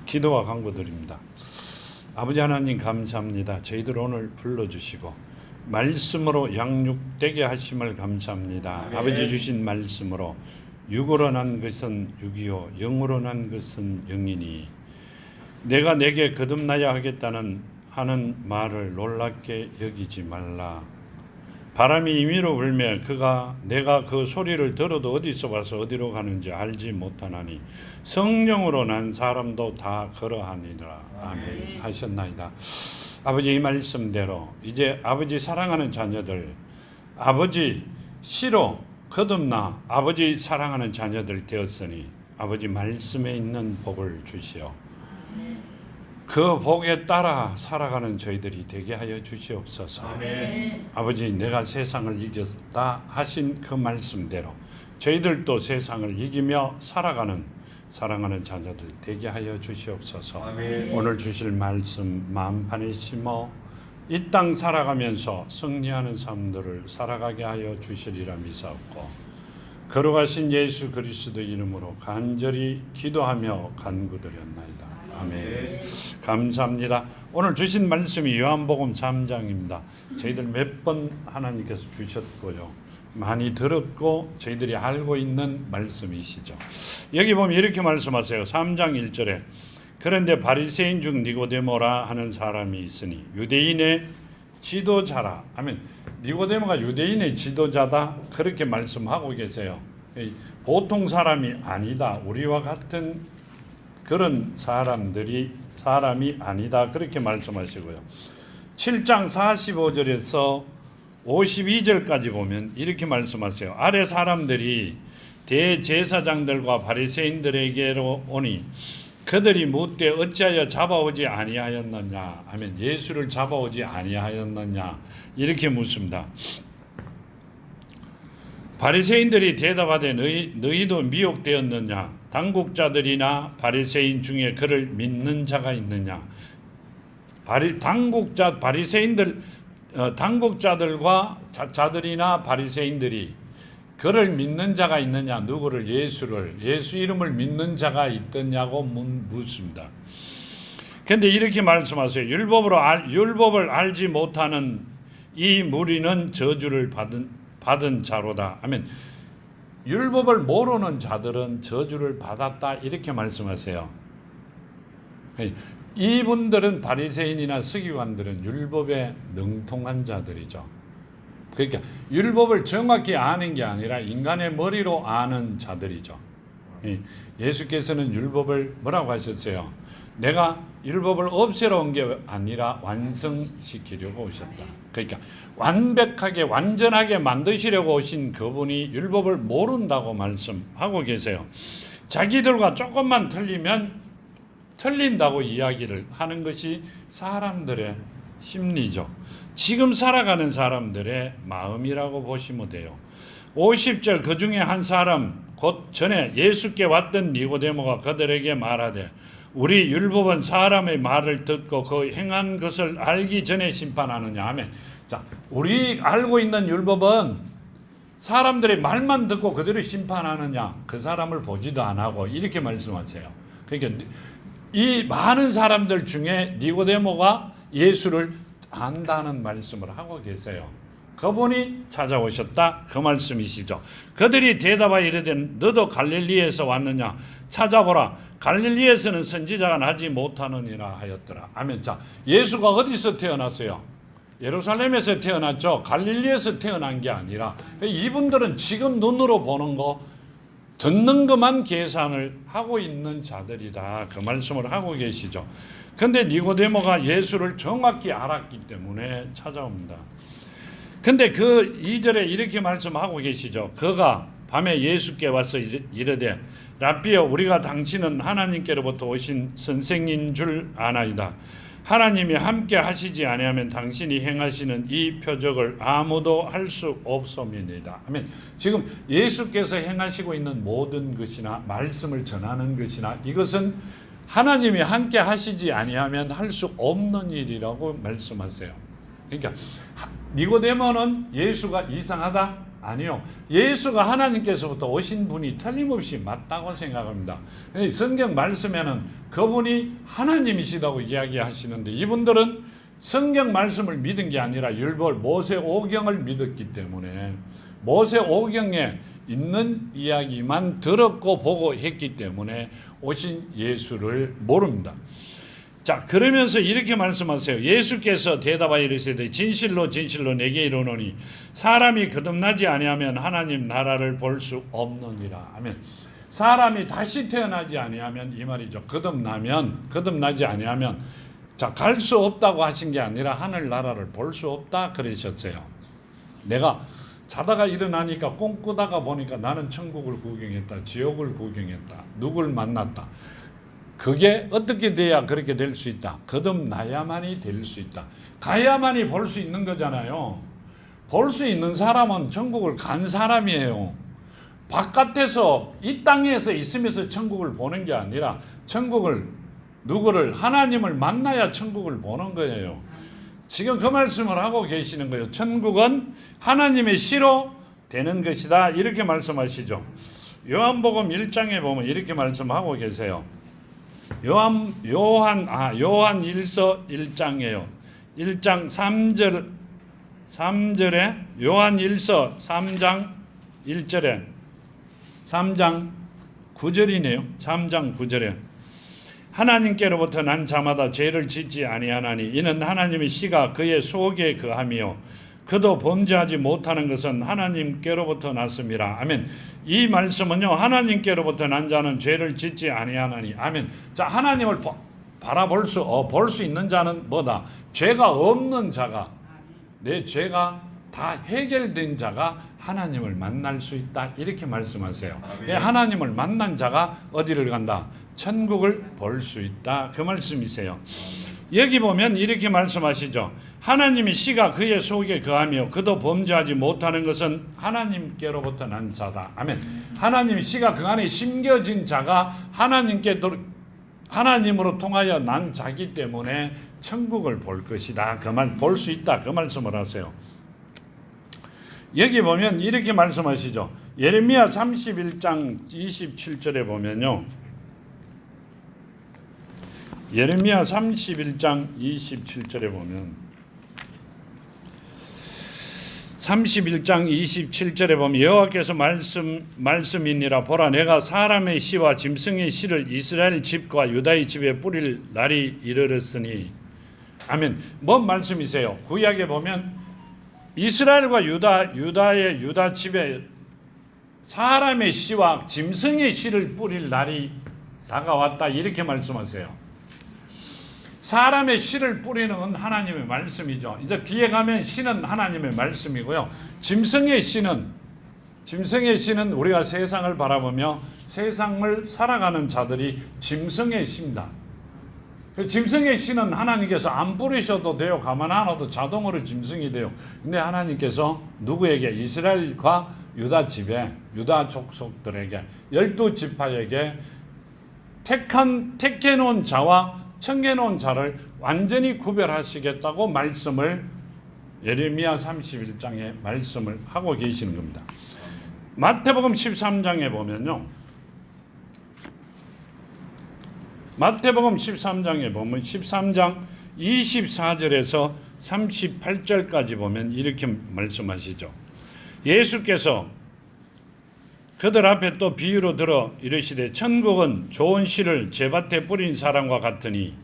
기도와 간구드립니다. 아버지 하나님 감사합니다. 저희들 오늘 불러주시고 말씀으로 양육되게 하심을 감사합니다. 네. 아버지 주신 말씀으로 육으로 난 것은 육이요 영으로 난 것은 영이니 내가 내게 거듭나야 하겠다는 하는 말을 놀랍게 여기지 말라. 바람이 임의로 불며 내가 그 소리를 들어도 어디서 와서 어디로 가는지 알지 못하나니 성령으로 난 사람도 다 그러하니라. 아멘 하셨나이다. 아버지 이 말씀대로 이제 아버지 사랑하는 자녀들 아버지 시로 거듭나 아버지 사랑하는 자녀들 되었으니 아버지 말씀에 있는 복을 주시오. 그 복에 따라 살아가는 저희들이 되게 하여 주시옵소서. 아멘. 아버지 내가 세상을 이겼다 하신 그 말씀대로 저희들도 세상을 이기며 살아가는 사랑하는 자녀들 되게 하여 주시옵소서. 아멘. 오늘 주실 말씀 마음판에 심어 이 땅 살아가면서 승리하는 삶들을 살아가게 하여 주시리라 믿사옵고 걸어가신 예수 그리스도 이름으로 간절히 기도하며 간구드렸나이다. 아멘. 감사합니다. 오늘 주신 말씀이 요한복음 3장입니다. 저희들 몇 번 하나님께서 주셨고요. 많이 들었고 저희들이 알고 있는 말씀이시죠. 여기 보면 이렇게 말씀하세요. 3장 1절에 그런데 바리새인 중 니고데모라 하는 사람이 있으니 유대인의 지도자라. 아멘. 니고데모가 유대인의 지도자다 그렇게 말씀하고 계세요. 보통 사람이 아니다. 우리와 같은 그런 사람이 아니다 그렇게 말씀하시고요. 7장 45절에서 52절까지 보면 이렇게 말씀하세요. 아래 사람들이 대제사장들과 바리새인들에게로 오니 그들이 묻되 어찌하여 잡아오지 아니하였느냐 하면 예수를 잡아오지 아니하였느냐 이렇게 묻습니다. 바리새인들이 대답하되 너희도 미혹되었느냐 당국자들이나 바리새인 중에 그를 믿는 자가 있느냐. 당국자들과 자들이나 바리새인들이 그를 믿는 자가 있느냐. 누구를? 예수 이름을 믿는 자가 있더냐고 묻습니다. 그런데 이렇게 말씀하세요. 율법을 알지 못하는 이 무리는 저주를 받은 자로다 하면 율법을 모르는 자들은 저주를 받았다 이렇게 말씀하세요. 이분들은 바리새인이나 서기관들은 율법에 능통한 자들이죠. 그러니까 율법을 정확히 아는 게 아니라 인간의 머리로 아는 자들이죠. 예수께서는 율법을 뭐라고 하셨어요? 내가 율법을 없애러 온 게 아니라 완성시키려고 오셨다. 그러니까 완벽하게 완전하게 만드시려고 오신 그분이 율법을 모른다고 말씀하고 계세요. 자기들과 조금만 틀리면 틀린다고 이야기를 하는 것이 사람들의 심리죠. 지금 살아가는 사람들의 마음이라고 보시면 돼요. 50절 그 중에 한 사람 곧 전에 예수께 왔던 니고데모가 그들에게 말하되 우리 율법은 사람의 말을 듣고 그 행한 것을 알기 전에 심판하느냐 하면 자, 우리 알고 있는 율법은 사람들의 말만 듣고 그대로 심판하느냐 그 사람을 보지도 안 하고 이렇게 말씀하세요. 그러니까 이 많은 사람들 중에 니고데모가 예수를 안다는 말씀을 하고 계세요. 그분이 찾아오셨다 그 말씀이시죠. 그들이 대답하여 이르되 너도 갈릴리에서 왔느냐 찾아보라 갈릴리에서는 선지자가 나지 못하느니라 하였더라. 아멘. 자, 예수가 어디서 태어났어요? 예루살렘에서 태어났죠. 갈릴리에서 태어난 게 아니라 이분들은 지금 눈으로 보는 거 듣는 것만 계산을 하고 있는 자들이다 그 말씀을 하고 계시죠. 그런데 니고데모가 예수를 정확히 알았기 때문에 찾아옵니다. 근데 그 2절에 이렇게 말씀하고 계시죠. 그가 밤에 예수께 와서 이르되 랍비여 우리가 당신은 하나님께로부터 오신 선생인 줄 아나이다. 하나님이 함께 하시지 아니하면 당신이 행하시는 이 표적을 아무도 할 수 없음이니이다. 아멘. 지금 예수께서 행하시고 있는 모든 것이나 말씀을 전하는 것이나 이것은 하나님이 함께 하시지 아니하면 할 수 없는 일이라고 말씀하세요. 그러니까 니고데모는 예수가 이상하다? 아니요. 예수가 하나님께서부터 오신 분이 틀림없이 맞다고 생각합니다. 성경 말씀에는 그분이 하나님이시다고 이야기하시는데 이분들은 성경 말씀을 믿은 게 아니라 율법 모세오경을 믿었기 때문에 모세오경에 있는 이야기만 들었고 보고 했기 때문에 오신 예수를 모릅니다. 자, 그러면서 이렇게 말씀하세요. 예수께서 대답하여 이르시되 진실로 진실로 내게 이르노니 사람이 거듭나지 아니하면 하나님 나라를 볼 수 없느니라. 아멘. 사람이 다시 태어나지 아니하면 이 말이죠. 거듭나지 아니하면 자, 갈 수 없다고 하신 게 아니라 하늘 나라를 볼 수 없다 그러셨어요. 내가 자다가 일어나니까 꿈꾸다가 보니까 나는 천국을 구경했다. 지옥을 구경했다. 누굴 만났다. 그게 어떻게 돼야 그렇게 될 수 있다? 거듭나야만이 될 수 있다. 가야만이 볼 수 있는 거잖아요. 볼 수 있는 사람은 천국을 간 사람이에요. 바깥에서 이 땅에서 있으면서 천국을 보는 게 아니라 누구를 하나님을 만나야 천국을 보는 거예요. 지금 그 말씀을 하고 계시는 거예요. 천국은 하나님의 시로 되는 것이다. 이렇게 말씀하시죠. 요한복음 1장에 보면 이렇게 말씀하고 계세요. 요한 1서 1장이에요. 1장 3절에 요한 1서 3장 1절에 3장 9절이네요. 3장 9절에 하나님께로부터 난 자마다 죄를 짓지 아니하나니 이는 하나님의 씨가 그의 속에 거함이요 그도 범죄하지 못하는 것은 하나님께로부터 났음이라. 아멘. 이 말씀은요, 하나님께로부터 난 자는 죄를 짓지 아니하나니. 아멘. 자, 하나님을 바라볼 볼 수 있는 자는 뭐다? 죄가 없는 자가, 내 죄가 다 해결된 자가 하나님을 만날 수 있다. 이렇게 말씀하세요. 하나님을 만난 자가 어디를 간다? 천국을 볼 수 있다. 그 말씀이세요. 여기 보면 이렇게 말씀하시죠. 하나님의 씨가 그의 속에 거하며 그도 범죄하지 못하는 것은 하나님께로부터 난 자다. 아멘. 하나님의 씨가 그 안에 심겨진 자가 하나님으로 통하여 난 자기 때문에 천국을 볼 것이다. 볼 수 있다. 그 말씀을 하세요. 여기 보면 이렇게 말씀하시죠. 예레미야 31장 27절에 보면요. 예레미야 31장 27절에 보면 31장 27절에 보면 여호와께서 말씀이니라 보라 내가 사람의 씨와 짐승의 씨를 이스라엘 집과 유다의 집에 뿌릴 날이 이르렀으니. 아멘. 뭔 말씀이세요? 구약에 보면 이스라엘과 유다의 유다 집에 사람의 씨와 짐승의 씨를 뿌릴 날이 다가왔다. 이렇게 말씀하세요. 사람의 씨를 뿌리는 건 하나님의 말씀이죠. 이제 뒤에 가면 씨는 하나님의 말씀이고요. 짐승의 씨는 우리가 세상을 바라보며 세상을 살아가는 자들이 짐승의 씨입니다. 그 짐승의 씨는 하나님께서 안 뿌리셔도 돼요. 가만 안 놔도 자동으로 짐승이 돼요. 근데 하나님께서 누구에게? 이스라엘과 유다 집에, 유다 족속들에게, 12지파에게 택해놓은 자와 청해놓은 자를 완전히 구별하시겠다고 말씀을 예레미야 31장에 말씀을 하고 계시는 겁니다. 마태복음 13장에 보면요. 마태복음 13장에 보면 13장 24절에서 38절까지 보면 이렇게 말씀하시죠. 예수께서 그들 앞에 또 비유로 들어 이르시되 천국은 좋은 씨를 제밭에 뿌린 사람과 같으니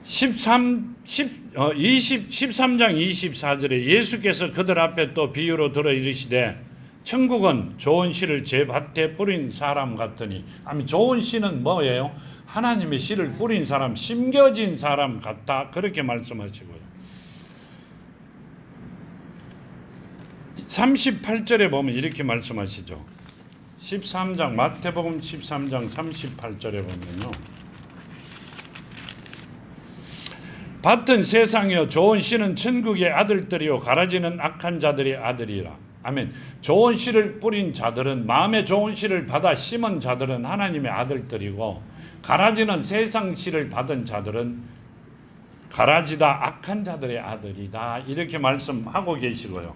13장 24절에 예수께서 그들 앞에 또 비유로 들어 이르시되 천국은 좋은 씨를 제밭에 뿌린 사람 같으니. 아니, 좋은 씨는 뭐예요? 하나님의 씨를 뿌린 사람, 심겨진 사람 같다. 그렇게 말씀하시고요. 38절에 보면 이렇게 말씀하시죠. 13장 마태복음 13장 38절에 보면요. 밭은 세상이요 좋은 씨는 천국의 아들들이요 가라지는 악한 자들의 아들이라. 아멘. 좋은 씨를 뿌린 자들은, 마음에 좋은 씨를 받아 심은 자들은 하나님의 아들들이고, 가라지는 세상 씨를 받은 자들은 가라지다 악한 자들의 아들이다. 이렇게 말씀하고 계시고요.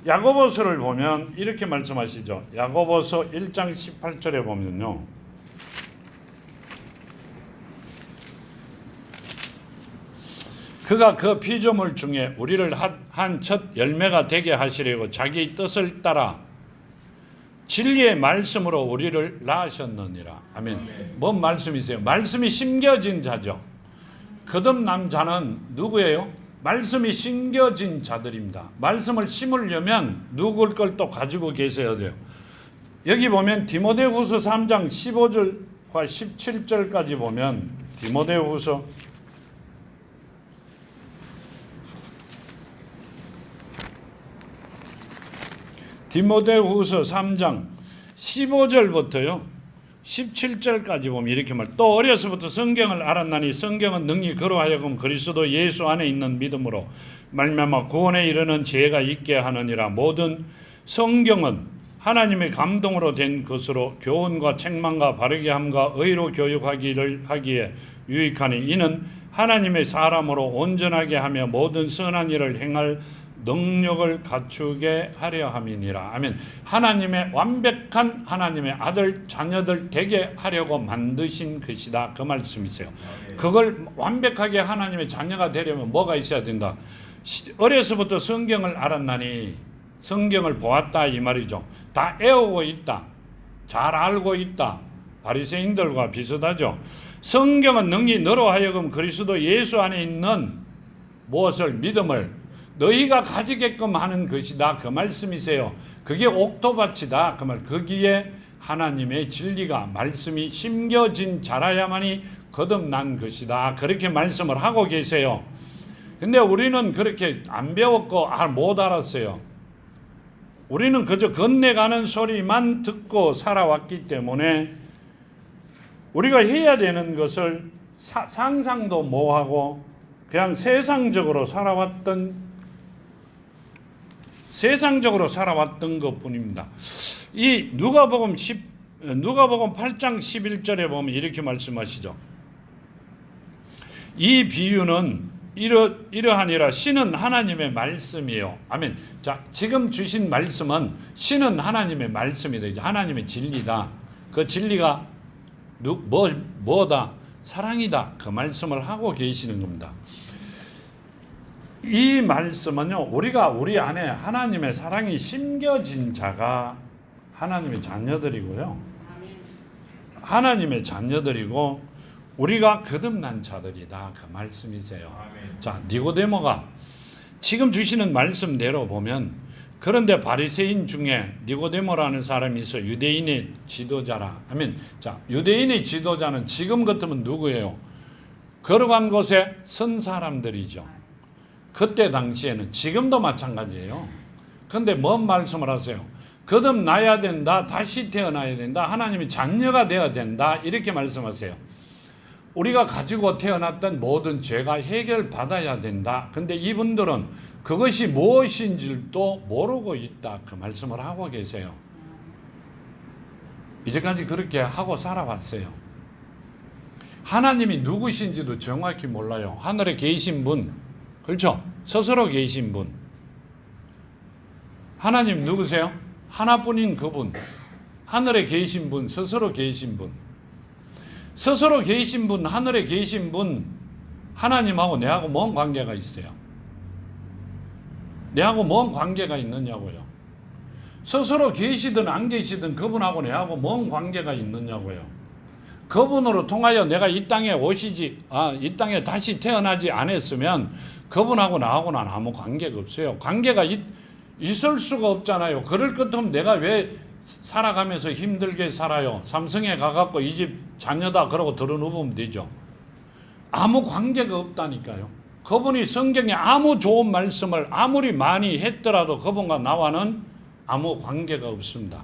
야고보서를 보면 이렇게 말씀하시죠. 야고보서 1장 18절에 보면요. 그가 그 피조물 중에 우리를 한 첫 열매가 되게 하시려고 자기 뜻을 따라 진리의 말씀으로 우리를 낳으셨느니라. 아멘. 뭔 말씀이세요? 말씀이 심겨진 자죠. 거듭난 자는 누구예요? 말씀이 심겨진 자들입니다. 말씀을 심으려면 누굴 걸 또 가지고 계셔야 돼요. 여기 보면 디모데후서 3장 15절과 17절까지 보면 디모데후서 3장 15절부터요 17절까지 보면 이렇게 또 어려서부터 성경을 알았나니 성경은 능히 그로 하여금 그리스도 예수 안에 있는 믿음으로 말미암아 구원에 이르는 지혜가 있게 하느니라. 모든 성경은 하나님의 감동으로 된 것으로 교훈과 책망과 바르게 함과 의로 교육하기에 유익하니 이는 하나님의 사람으로 온전하게 하며 모든 선한 일을 행할 능력을 갖추게 하려 함이니라. 아멘. 하나님의 완벽한 하나님의 아들 자녀들 되게 하려고 만드신 것이다. 그 말씀이세요. 그걸 완벽하게 하나님의 자녀가 되려면 뭐가 있어야 된다. 어려서부터 성경을 알았나니 성경을 보았다 이 말이죠. 다 애우고 있다. 잘 알고 있다. 바리새인들과 비슷하죠. 성경은 능히 너로 하여금 그리스도 예수 안에 있는 무엇을 믿음을 너희가 가지게끔 하는 것이다. 그 말씀이세요. 그게 옥토밭이다. 그 말. 거기에 하나님의 진리가 말씀이 심겨진 자라야만이 거듭난 것이다. 그렇게 말씀을 하고 계세요. 근데 우리는 그렇게 안 배웠고 못 알았어요. 우리는 그저 건네가는 소리만 듣고 살아왔기 때문에 우리가 해야 되는 것을 상상도 못하고 그냥 세상적으로 살아왔던 것뿐입니다. 이 누가복음 8장 11절에 보면 이렇게 말씀하시죠. 이 비유는 이러하니라. 신은 하나님의 말씀이요. 아멘. 자, 지금 주신 말씀은 신은 하나님의 말씀이다. 하나님의 진리다. 그 진리가 뭐다? 사랑이다. 그 말씀을 하고 계시는 겁니다. 이 말씀은요, 우리 안에 하나님의 사랑이 심겨진 자가 하나님의 자녀들이고요. 하나님의 자녀들이고 우리가 거듭난 자들이다. 그 말씀이세요. 자, 니고데모가 지금 주시는 말씀대로 보면 그런데 바리새인 중에 니고데모라는 사람이 있어 유대인의 지도자라 하면 자, 유대인의 지도자는 지금 같으면 누구예요? 걸어간 곳에 선 사람들이죠. 그때 당시에는 지금도 마찬가지예요. 그런데 뭔 말씀을 하세요? 거듭나야 된다. 다시 태어나야 된다. 하나님의 자녀가 되어야 된다. 이렇게 말씀하세요. 우리가 가지고 태어났던 모든 죄가 해결받아야 된다. 근데 이분들은 그것이 무엇인지도 모르고 있다. 그 말씀을 하고 계세요. 이제까지 그렇게 하고 살아왔어요. 하나님이 누구신지도 정확히 몰라요. 하늘에 계신 분, 그렇죠? 스스로 계신 분. 하나님 누구세요? 하나뿐인 그분. 하늘에 계신 분, 스스로 계신 분. 스스로 계신 분, 하늘에 계신 분, 하나님하고 내하고 뭔 관계가 있어요? 내하고 뭔 관계가 있느냐고요? 스스로 계시든 안 계시든 그분하고 내하고 뭔 관계가 있느냐고요? 그분으로 통하여 내가 이 땅에 이 땅에 다시 태어나지 않았으면 그분하고 나하고는 아무 관계가 없어요. 관계가 있을 수가 없잖아요. 그럴 것 같으면 내가 왜 살아가면서 힘들게 살아요? 삼성에 가갖고 이 집 자녀다 그러고 들어눕으면 되죠. 아무 관계가 없다니까요. 그분이 성경에 아무 좋은 말씀을 아무리 많이 했더라도 그분과 나와는 아무 관계가 없습니다.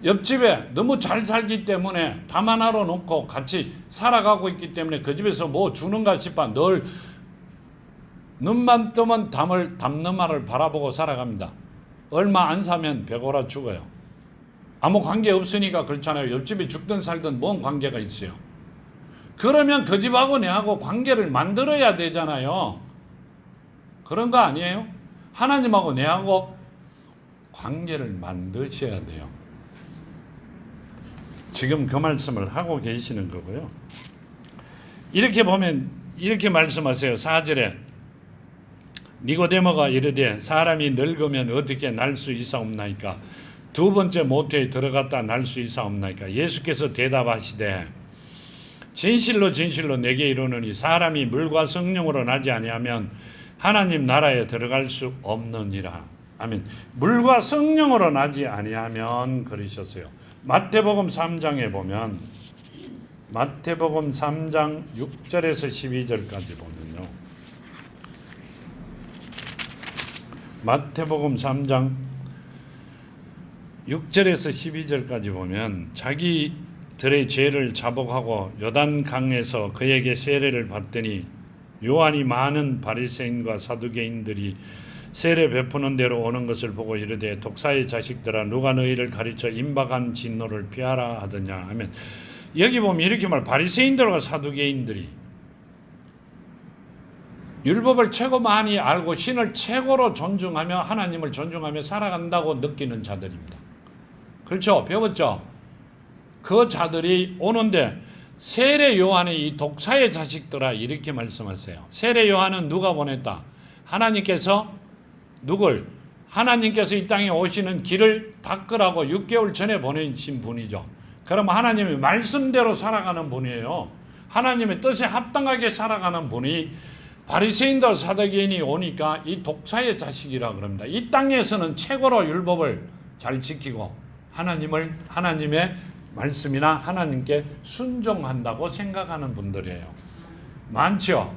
옆집에 너무 잘 살기 때문에 담 하나로 놓고 같이 살아가고 있기 때문에 그 집에서 뭐 주는가 싶어 늘 눈만 뜨면 담너마를 바라보고 살아갑니다. 얼마 안 사면 배고라 죽어요. 아무 관계 없으니까 그렇잖아요. 옆집이 죽든 살든 뭔 관계가 있어요. 그러면 그 집하고 내하고 관계를 만들어야 되잖아요. 그런 거 아니에요? 하나님하고 내하고 관계를 만드셔야 돼요. 지금 그 말씀을 하고 계시는 거고요. 이렇게 보면 이렇게 말씀하세요. 4절에 니고데모가 이르되 사람이 늙으면 어떻게 날 수 있사옵나이까? 두 번째 모태에 들어갔다 날 수 있사옵나이까? 예수께서 대답하시되 진실로 진실로 내게 이르노니 사람이 물과 성령으로 나지 아니하면 하나님 나라에 들어갈 수 없느니라. 아멘. 물과 성령으로 나지 아니하면 그러셨어요. 마태복음 3장에 보면 마태복음 3장 6절에서 12절까지 보면요. 마태복음 3장 6절에서 12절까지 보면 자기들의 죄를 자복하고 요단강에서 그에게 세례를 받더니 요한이 많은 바리새인과 사두개인들이 세례 베푸는 대로 오는 것을 보고 이르되 독사의 자식들아 누가 너희를 가르쳐 임박한 진노를 피하라 하더냐 하면 여기 보면 이렇게 말 바리새인들과 사두개인들이 율법을 최고 많이 알고 신을 최고로 존중하며 하나님을 존중하며 살아간다고 느끼는 자들입니다. 그렇죠? 배웠죠? 그 자들이 오는데 세례 요한의 이 독사의 자식들아 이렇게 말씀하세요. 세례 요한은 누가 보냈다? 하나님께서 누굴? 하나님께서 이 땅에 오시는 길을 닦으라고 6개월 전에 보내신 분이죠. 그럼 하나님의 말씀대로 살아가는 분이에요. 하나님의 뜻에 합당하게 살아가는 분이 바리새인들 사두개인이 오니까 이 독사의 자식이라 그럽니다. 이 땅에서는 최고로 율법을 잘 지키고 하나님의 말씀이나 하나님께 순종한다고 생각하는 분들이에요. 많죠?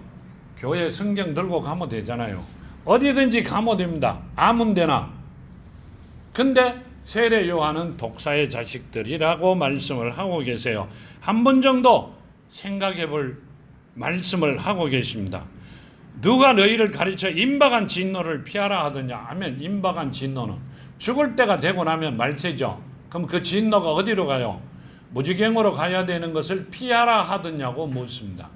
교회 성경 들고 가면 되잖아요. 어디든지 가면 됩니다. 아무 데나. 근데 세례 요한은 독사의 자식들이라고 말씀을 하고 계세요. 한 번 정도 생각해 볼 말씀을 하고 계십니다. 누가 너희를 가르쳐 임박한 진노를 피하라 하더냐 하면 임박한 진노는 죽을 때가 되고 나면 말세죠. 그럼 그 진노가 어디로 가요? 무지갱으로 가야 되는 것을 피하라 하더냐고 묻습니다.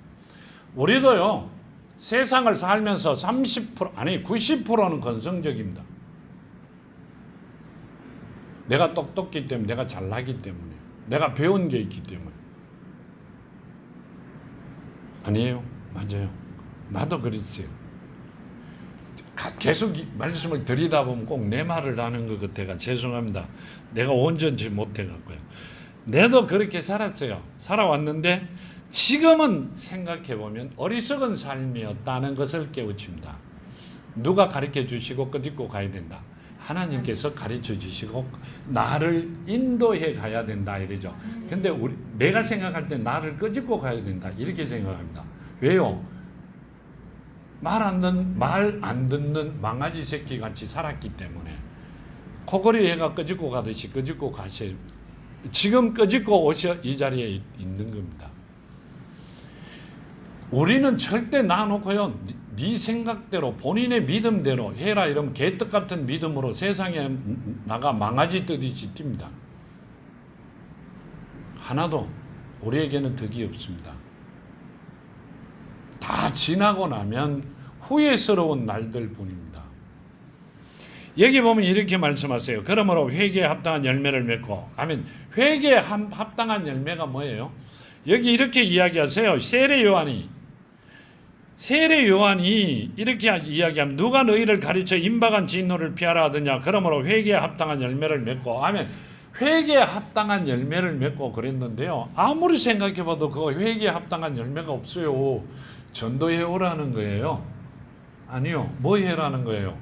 우리도요. 세상을 살면서 30% 아니 90%는 건성적입니다. 내가 똑똑기 때문에 내가 잘나기 때문에 내가 배운 게 있기 때문에 아니에요. 맞아요. 나도 그랬어요. 계속 말씀을 드리다 보면 꼭 내 말을 하는 것 같아가 죄송합니다. 내가 온전치 못해갖고요. 내도 그렇게 살았어요. 살아왔는데 지금은 생각해보면 어리석은 삶이었다는 것을 깨우칩니다. 누가 가르쳐 주시고 끝입고 가야 된다. 하나님께서 가르쳐 주시고 나를 인도해 가야 된다 이러죠. 근데 내가 생각할 때 나를 끄집고 가야 된다 이렇게 생각합니다. 왜요? 말 안 듣는 망아지 새끼 같이 살았기 때문에 코골이 애가 끄집고 가듯이 끄집고 가셔. 지금 끄집고 오셔 이 자리에 있는 겁니다. 우리는 절대 놔놓고요. 네 생각대로 본인의 믿음대로 해라 이러면 개떡 같은 믿음으로 세상에 나가 망아지 뜨듯이 뜁니다. 하나도 우리에게는 덕이 없습니다. 다 지나고 나면 후회스러운 날들 뿐입니다. 여기 보면 이렇게 말씀하세요. 그러므로 회개에 합당한 열매를 맺고 아멘. 회개에 합당한 열매가 뭐예요? 여기 이렇게 이야기하세요. 세례 요한이 이렇게 이야기하면 누가 너희를 가르쳐 임박한 진노를 피하라 하더냐. 그러므로 회개에 합당한 열매를 맺고 아멘. 회개에 합당한 열매를 맺고 그랬는데요. 아무리 생각해봐도 그 회개에 합당한 열매가 없어요. 전도해 오라는 거예요. 아니요. 뭐 해라는 거예요?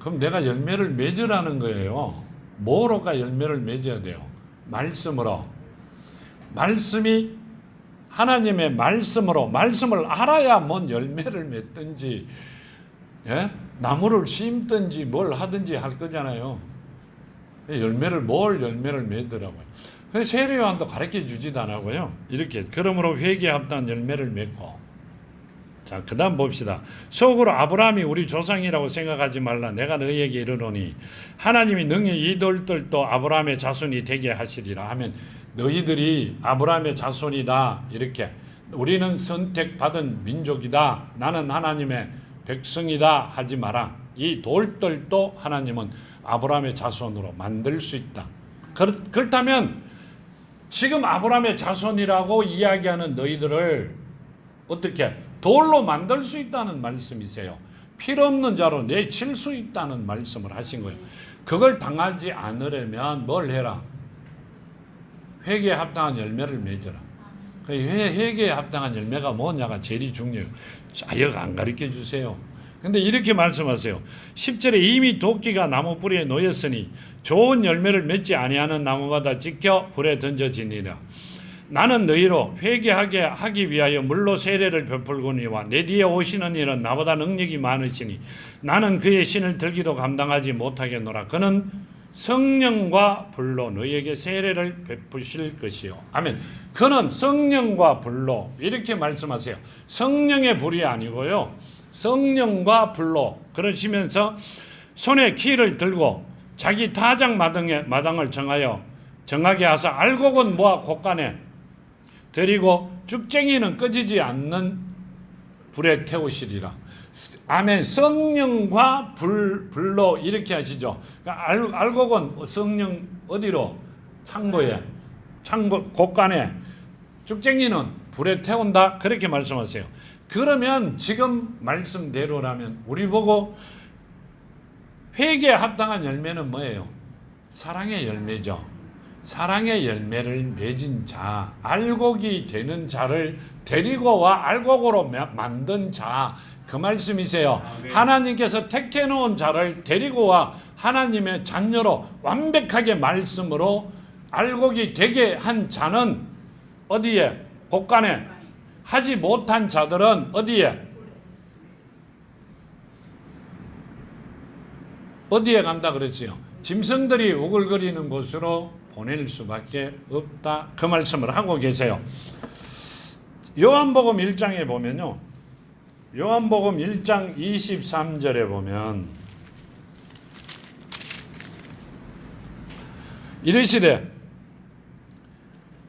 그럼 내가 열매를 맺으라는 거예요. 뭐로가 열매를 맺어야 돼요? 말씀으로. 말씀이 하나님의 말씀으로 말씀을 알아야 뭔 열매를 맺든지 예? 나무를 심든지 뭘 하든지 할 거잖아요. 뭘 열매를 맺더라고요. 그래서 세례 요한도 가르쳐 주지도 않고요. 이렇게 그러므로 회개에 합당한 열매를 맺고 자, 그 다음 봅시다. 속으로 아브라함이 우리 조상이라고 생각하지 말라. 내가 너희에게 이르노니 하나님이 능히 이들도 아브라함의 자손이 되게 하시리라 하면 너희들이 아브라함의 자손이다. 이렇게 우리는 선택받은 민족이다. 나는 하나님의 백성이다. 하지 마라. 이 돌들도 하나님은 아브라함의 자손으로 만들 수 있다. 그렇다면 지금 아브라함의 자손이라고 이야기하는 너희들을 어떻게 돌로 만들 수 있다는 말씀이세요. 필요 없는 자로 내칠 수 있다는 말씀을 하신 거예요. 그걸 당하지 않으려면 뭘 해라? 회개에 합당한 열매를 맺어라. 회개에 합당한 열매가 뭐냐가 제일 중요해요. 자역 안 가르쳐 주세요. 근데 이렇게 말씀하세요. 10절에 이미 도끼가 나무 뿌리에 놓였으니 좋은 열매를 맺지 아니하는 나무마다 지켜 불에 던져지니라. 나는 너희로 회개하게 하기 위하여 물로 세례를 베풀거니와 내 뒤에 오시는 이는 나보다 능력이 많으시니 나는 그의 신을 들기도 감당하지 못하겠노라. 그는 성령과 불로 너희에게 세례를 베푸실 것이요. 아멘. 그는 성령과 불로 이렇게 말씀하세요. 성령의 불이 아니고요. 성령과 불로 그러시면서 손에 키를 들고 자기 타작 마당을 정하게 하사 알곡은 모아 곳간에 드리고 쭉쟁이는 꺼지지 않는 불에 태우시리라. 아멘. 성령과 불로 이렇게 하시죠. 그러니까 알곡은 성령 어디로? 창고 곳간에, 쭉쟁이는 불에 태운다. 그렇게 말씀하세요. 그러면 지금 말씀대로라면 우리 보고 회개에 합당한 열매는 뭐예요? 사랑의 열매죠. 사랑의 열매를 맺은 자, 알곡이 되는 자를 데리고 와 알곡으로 만든 자, 그 말씀이세요. 하나님께서 택해 놓은 자를 데리고 와 하나님의 자녀로 완벽하게 말씀으로 알곡이 되게 한 자는 어디에? 곳간에. 하지 못한 자들은 어디에? 어디에 간다 그랬어요? 짐승들이 우글거리는 곳으로 보낼 수밖에 없다. 그 말씀을 하고 계세요. 요한복음 1장에 보면요. 요한복음 1장 23절에 보면 이르시되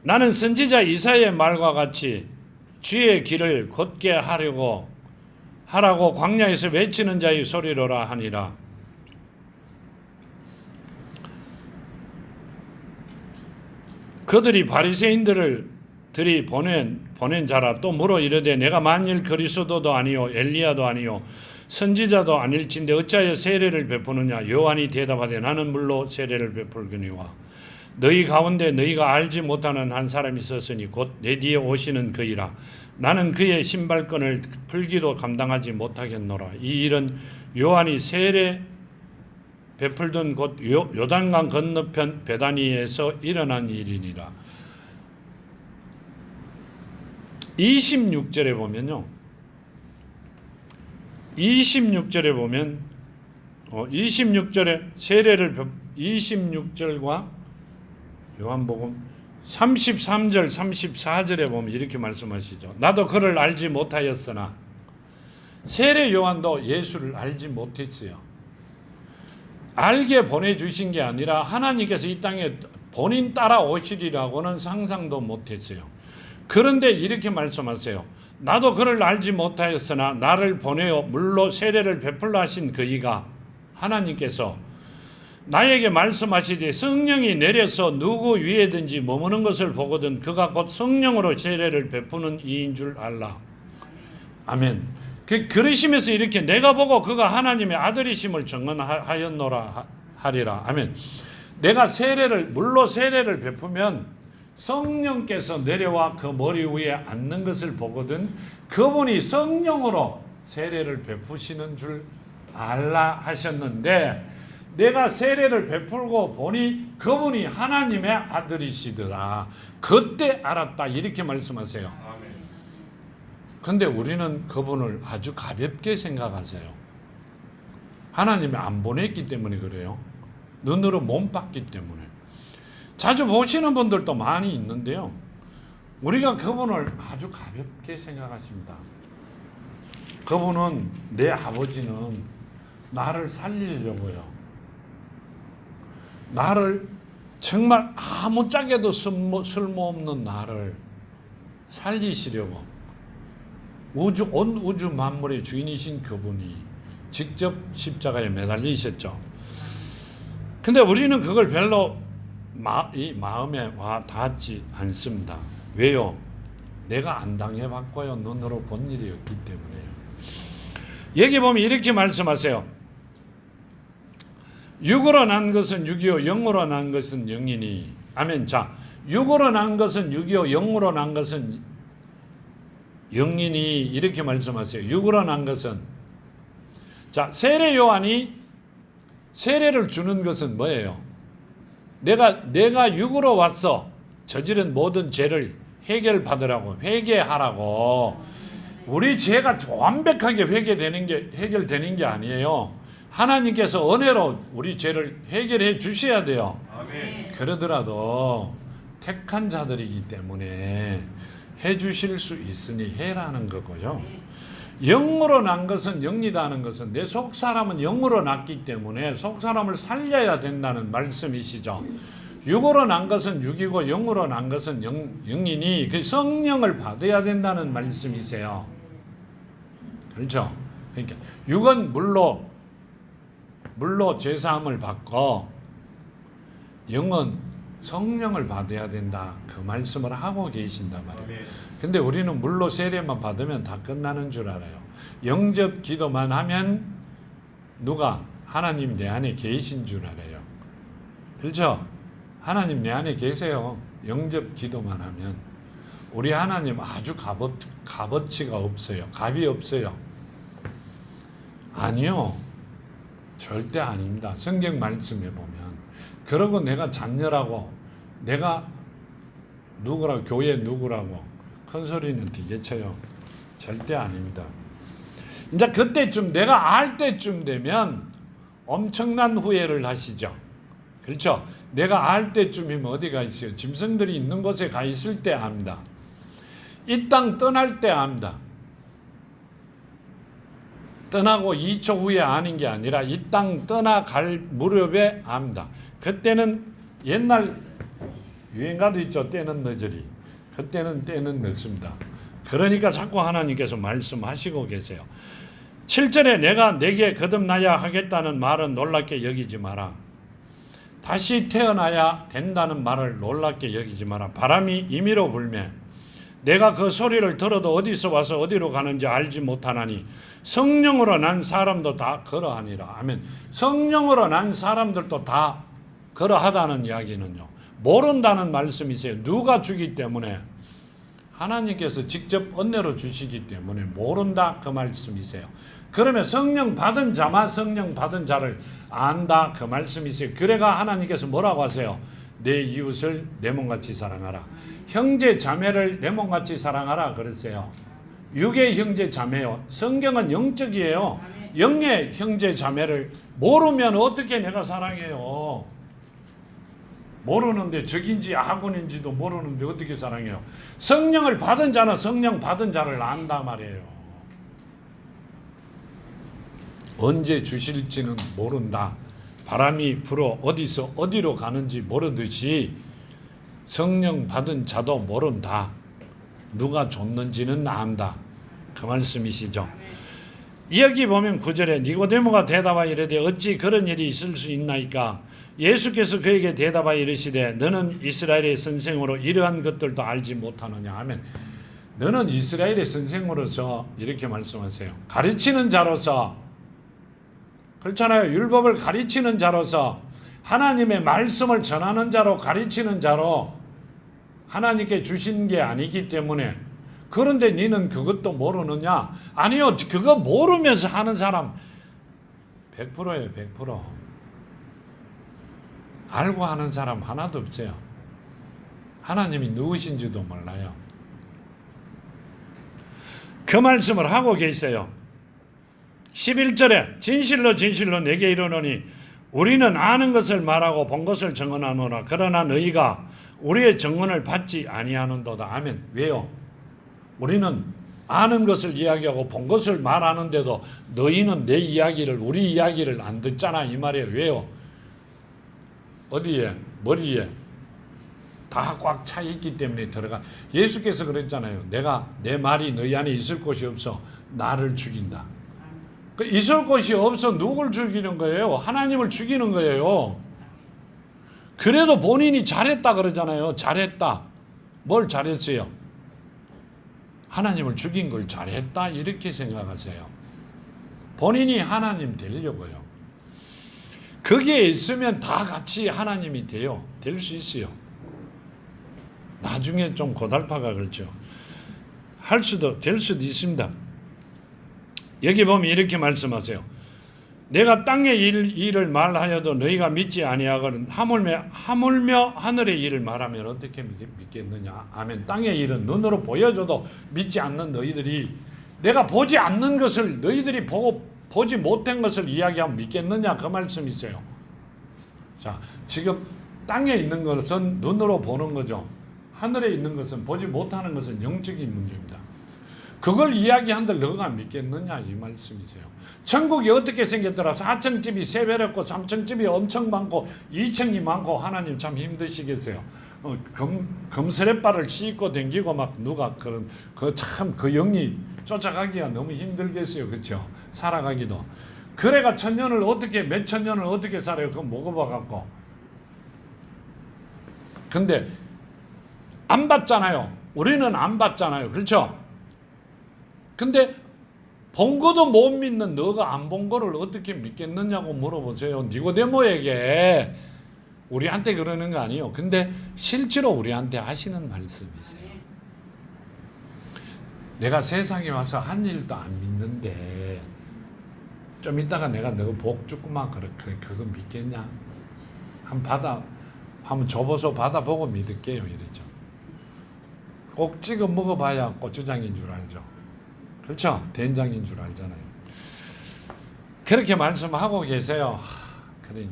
나는 선지자 이사야의 말과 같이 주의 길을 곧게 하라고 광야에서 외치는 자의 소리로라 하니라. 그들이 바리새인들이 보낸 자라. 또 물어 이르되 내가 만일 그리스도도 아니요 엘리야도 아니요 선지자도 아닐진데 어찌하여 세례를 베푸느냐. 요한이 대답하되 나는 물로 세례를 베풀거니와 너희 가운데 너희가 알지 못하는 한 사람이 있었으니 곧 내 뒤에 오시는 그이라. 나는 그의 신발끈을 풀기도 감당하지 못하겠노라. 이 일은 요한이 세례 베풀던 곳 요단강 건너편 베다니에서 일어난 일이니라. 26절에 보면요. 26절에 보면 26절에 세례를 26절과 요한복음 33절 34절에 보면 이렇게 말씀하시죠. 나도 그를 알지 못하였으나 세례 요한도 예수를 알지 못했어요. 알게 보내주신 게 아니라 하나님께서 이 땅에 본인 따라오시리라고는 상상도 못했어요. 그런데 이렇게 말씀하세요. 나도 그를 알지 못하였으나 나를 보내어 물로 세례를 베풀라 하신 그이가 하나님께서 나에게 말씀하시되 성령이 내려서 누구 위에든지 머무는 것을 보거든 그가 곧 성령으로 세례를 베푸는 이인 줄 알라. 아멘. 그러시면서 이렇게 내가 보고 그가 하나님의 아들이심을 증언하였노라 하리라. 아멘. 내가 물로 세례를 베푸면 성령께서 내려와 그 머리 위에 앉는 것을 보거든 그분이 성령으로 세례를 베푸시는 줄 알라 하셨는데 내가 세례를 베풀고 보니 그분이 하나님의 아들이시더라. 그때 알았다. 이렇게 말씀하세요. 근데 우리는 그분을 아주 가볍게 생각하세요. 하나님이 안 보냈기 때문에 그래요. 눈으로 못 봤기 때문에. 자주 보시는 분들도 많이 있는데요. 우리가 그분을 아주 가볍게 생각하십니다. 그분은 내 아버지는 나를 살리려고요. 나를 정말 아무짝에도 쓸모없는 나를 살리시려고 온 우주 만물의 주인이신 그분이 직접 십자가에 매달리셨죠. 근데 우리는 그걸 별로 이 마음에 와 닿지 않습니다. 왜요? 내가 안 당해봤고요. 눈으로 본 일이 없기 때문에요. 여기 보면 이렇게 말씀하세요. 육으로 난 것은 육이요 영으로 난 것은 영이니. 아멘. 자, 육으로 난 것은 육이요 영으로 난 것은 영이니 이렇게 말씀하세요. 육으로 난 것은. 자, 세례 요한이 세례를 주는 것은 뭐예요? 내가 육으로 왔어. 저지른 모든 죄를 해결받으라고, 회개하라고. 우리 죄가 완벽하게 해결되는 게 아니에요. 하나님께서 은혜로 우리 죄를 해결해 주셔야 돼요. 아멘. 그러더라도 택한 자들이기 때문에 해 주실 수 있으니 해라는 거고요. 영으로 난 것은 영이라는 것은 내 속사람은 영으로 났기 때문에 속사람을 살려야 된다는 말씀이시죠. 육으로 난 것은 육이고 영으로 난 것은 영이니 그 성령을 받아야 된다는 말씀이세요. 그렇죠? 그러니까 육은 물로 죄사함을 받고 영은 성령을 받아야 된다. 그 말씀을 하고 계신단 말이에요. 근데 우리는 물로 세례만 받으면 다 끝나는 줄 알아요. 영접 기도만 하면 누가? 하나님 내 안에 계신 줄 알아요. 그렇죠? 하나님 내 안에 계세요. 영접 기도만 하면. 우리 하나님 아주 값어치가 없어요. 값이 없어요. 아니요. 절대 아닙니다. 성경 말씀에 보면. 그러고 내가 잔녀라고, 내가 누구라고, 교회 누구라고 큰 소리는 되게 쳐요. 절대 아닙니다. 이제 그때쯤, 내가 알 때쯤 되면 엄청난 후회를 하시죠. 그렇죠? 내가 알 때쯤이면 어디가 있어요? 짐승들이 있는 곳에 가 있을 때 압니다. 이 땅 떠날 때 압니다. 떠나고 2초 후에 아는 게 아니라 이 땅 떠나갈 무렵에 압니다. 그때는 옛날 유행가도 있죠. 때는 늦으리. 그때는 때는 늦습니다. 그러니까 자꾸 하나님께서 말씀하시고 계세요. 7절에 내가 내게 거듭나야 하겠다는 말은 놀랍게 여기지 마라. 다시 태어나야 된다는 말을 놀랍게 여기지 마라. 바람이 임의로 불매 내가 그 소리를 들어도 어디서 와서 어디로 가는지 알지 못하나니 성령으로 난 사람도 다 그러하니라. 아멘. 성령으로 난 사람들도 다 그러하다는 이야기는요. 모른다는 말씀이세요. 누가 주기 때문에? 하나님께서 직접 은혜로 주시기 때문에 모른다 그 말씀이세요. 그러면 성령 받은 자만 성령 받은 자를 안다 그 말씀이세요. 그래가 하나님께서 뭐라고 하세요? 내 이웃을 내 몸같이 사랑하라. 형제 자매를 내 몸같이 사랑하라 그랬어요. 육의 형제 자매요. 성경은 영적이에요. 영의 형제 자매를 모르면 어떻게 내가 사랑해요? 모르는데 적인지 아군인지도 모르는데 어떻게 사랑해요? 성령을 받은 자는 성령 받은 자를 안다 말이에요. 언제 주실지는 모른다. 바람이 불어 어디서 어디로 가는지 모르듯이 성령 받은 자도 모른다. 누가 줬는지는 안다. 그 말씀이시죠. 여기 보면 9절에 니고데모가 대답하여 이르되 어찌 그런 일이 있을 수 있나이까? 예수께서 그에게 대답하여 이르시되 너는 이스라엘의 선생으로 이러한 것들도 알지 못하느냐 하면 너는 이스라엘의 선생으로서 이렇게 말씀하세요. 가르치는 자로서 그렇잖아요. 율법을 가르치는 자로서 하나님의 말씀을 전하는 자로 가르치는 자로 하나님께 주신 게 아니기 때문에 그런데 너는 그것도 모르느냐? 아니요. 그거 모르면서 하는 사람 100%예요. 100%. 알고 하는 사람 하나도 없어요. 하나님이 누구신지도 몰라요. 그 말씀을 하고 계세요. 11절에 진실로 진실로 내게 이르노니 우리는 아는 것을 말하고 본 것을 증언하노라. 그러나 너희가 우리의 증언을 받지 아니하는도다. 아멘. 왜요? 우리는 아는 것을 이야기하고 본 것을 말하는데도 너희는 내 이야기를 우리 이야기를 안 듣잖아 이 말이에요. 왜요? 어디에? 머리에 다 꽉 차 있기 때문에 들어가. 예수께서 그랬잖아요. 내가 내 말이 너희 안에 있을 곳이 없어 나를 죽인다. 있을 곳이 없어 누굴 죽이는 거예요? 하나님을 죽이는 거예요. 그래도 본인이 잘했다 그러잖아요. 잘했다. 뭘 잘했어요? 하나님을 죽인 걸 잘했다 이렇게 생각하세요. 본인이 하나님 되려고요. 거기에 있으면 다 같이 하나님이 돼요. 될 수 있어요. 나중에 좀 고달파가 그렇죠. 될 수도 있습니다. 여기 보면 이렇게 말씀하세요. 내가 땅의 일을 말하여도 너희가 믿지 아니하거든 하물며 하늘의 일을 말하면 어떻게 믿겠느냐. 아멘. 땅의 일은 눈으로 보여줘도 믿지 않는 너희들이 내가 보지 않는 것을 너희들이 보지 못한 것을 이야기하면 믿겠느냐 그 말씀이세요. 자, 지금 땅에 있는 것은 눈으로 보는 거죠. 하늘에 있는 것은 보지 못하는 것은 영적인 문제입니다. 그걸 이야기한들 너가 믿겠느냐 이 말씀이세요. 천국이 어떻게 생겼더라. 4층 집이 3배였고 3층 집이 엄청 많고 2층이 많고 하나님 참 힘드시겠어요. 금스레바를 씻고 댕기고 막 누가 그 영이 쫓아가기가 너무 힘들겠어요. 그렇죠? 살아가기도. 그래가 천년을 어떻게 몇 천년을 어떻게 살아요? 그거 먹어봐 갖고. 근데 안 봤잖아요. 우리는 안 봤잖아요. 그렇죠? 근데 본 것도 못 믿는 너가 안 본 거를 어떻게 믿겠느냐고 물어보세요. 니고데모에게. 우리한테 그러는 거 아니에요. 근데 실제로 우리한테 하시는 말씀이세요. 내가 세상에 와서 한 일도 안 믿는데 좀 이따가 내가 너 복 주구만 그거 믿겠냐? 한번 줘보소 받아보고 믿을게요 이러죠. 꼭 찍어 먹어봐야 고추장인 줄 알죠. 그렇죠? 된장인 줄 알잖아요. 그렇게 말씀하고 계세요. 그래.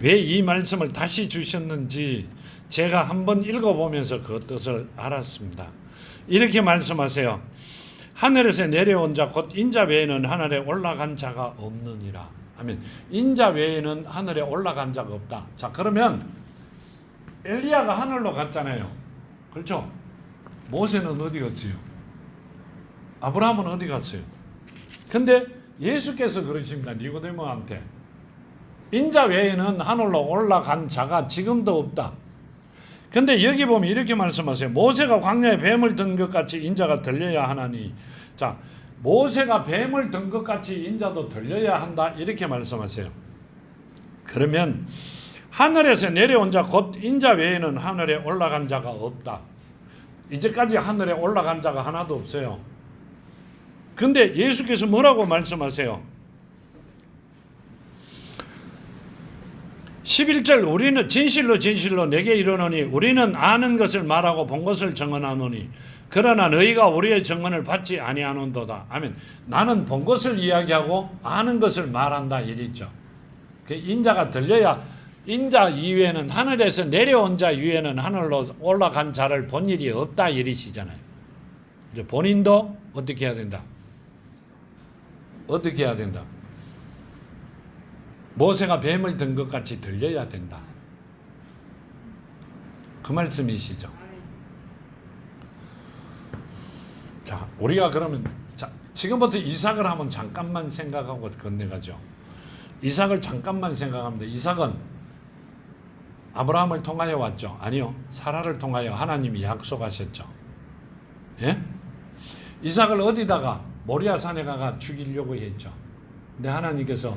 왜 이 말씀을 다시 주셨는지 제가 한번 읽어보면서 그 뜻을 알았습니다. 이렇게 말씀하세요. 하늘에서 내려온 자 곧 인자 외에는 하늘에 올라간 자가 없느니라. 아멘. 인자 외에는 하늘에 올라간 자가 없다. 자, 그러면 엘리야가 하늘로 갔잖아요. 그렇죠? 모세는 어디 갔어요? 아브라함은 어디 갔어요? 근데 예수께서 그러십니다. 니고데모한테. 인자 외에는 하늘로 올라간 자가 지금도 없다. 근데 여기 보면 이렇게 말씀하세요. 모세가 광야에 뱀을 든 것 같이 인자가 들려야 하나니. 자, 모세가 뱀을 든 것 같이 인자도 들려야 한다. 이렇게 말씀하세요. 그러면 하늘에서 내려온 자 곧 인자 외에는 하늘에 올라간 자가 없다. 이제까지 하늘에 올라간 자가 하나도 없어요. 근데 예수께서 뭐라고 말씀하세요? 11절 우리는 진실로 내게 이르노니 우리는 아는 것을 말하고 본 것을 증언하노니 그러나 너희가 우리의 증언을 받지 아니하는도다. 아멘. 나는 본 것을 이야기하고 아는 것을 말한다 이랬죠. 인자가 들려야 인자 이외에는 하늘에서 내려온 자 이외에는 하늘로 올라간 자를 본 일이 없다 이러시잖아요. 이제 본인도 어떻게 해야 된다? 어떻게 해야 된다? 모세가 뱀을 든 것 같이 들려야 된다. 그 말씀이시죠. 자, 우리가 그러면 지금부터 이삭을 한번 잠깐만 생각하고 건네가죠. 이삭을 잠깐만 생각합니다. 이삭은 아브라함을 통하여 왔죠? 아니요. 사라를 통하여 하나님이 약속하셨죠. 예? 이삭을 어디다가 모리아산에 가가 죽이려고 했죠. 근데 하나님께서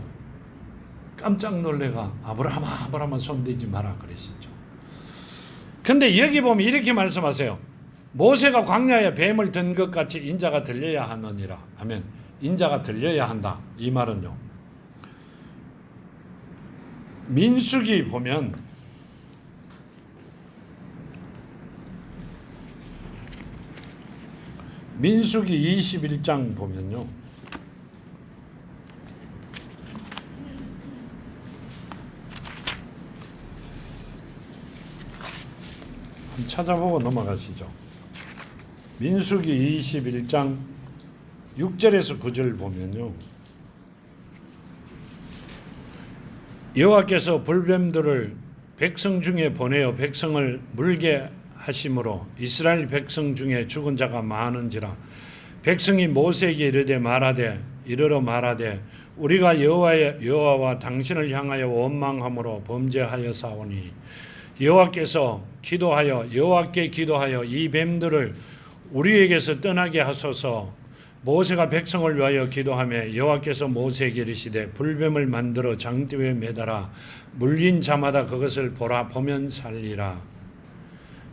깜짝 놀래가 아브라함아 손대지 마라 그러셨죠. 근데 여기 보면 이렇게 말씀하세요. 모세가 광야에 뱀을 든 것 같이 인자가 들려야 하느니라. 아멘. 인자가 들려야 한다. 이 말은요. 민수기 보면 민수기 21장 보면요. 한번 찾아보고 넘어가시죠. 민수기 21장 6절에서 9절 보면요. 여호와께서 불뱀들을 백성 중에 보내어 백성을 물게 하심으로 이스라엘 백성 중에 죽은 자가 많은지라 백성이 모세에게 이르되 말하되 이르러 말하되 우리가 여호와와 당신을 향하여 원망함으로 범죄하여사오니 여호와께 기도하여 이 뱀들을 우리에게서 떠나게 하소서. 모세가 백성을 위하여 기도하며 여호와께서 모세에게 이르시되 불뱀을 만들어 장대에 매달아 물린 자마다 그것을 보면 살리라.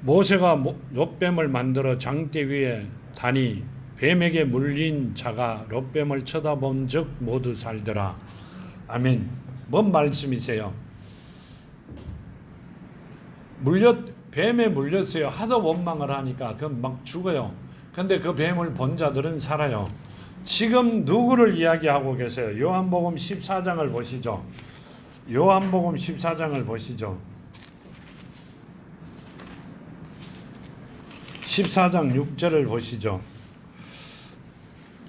모세가 롯뱀을 만들어 장대 위에 다니 뱀에게 물린 자가 롯뱀을 쳐다본 즉 모두 살더라. 아멘. 뭔 말씀이세요? 뱀에 물렸어요. 하도 원망을 하니까 그럼 막 죽어요. 근데 그 뱀을 본 자들은 살아요. 지금 누구를 이야기하고 계세요? 요한복음 14장을 보시죠. 요한복음 14장을 보시죠. 14장 6절을 보시죠.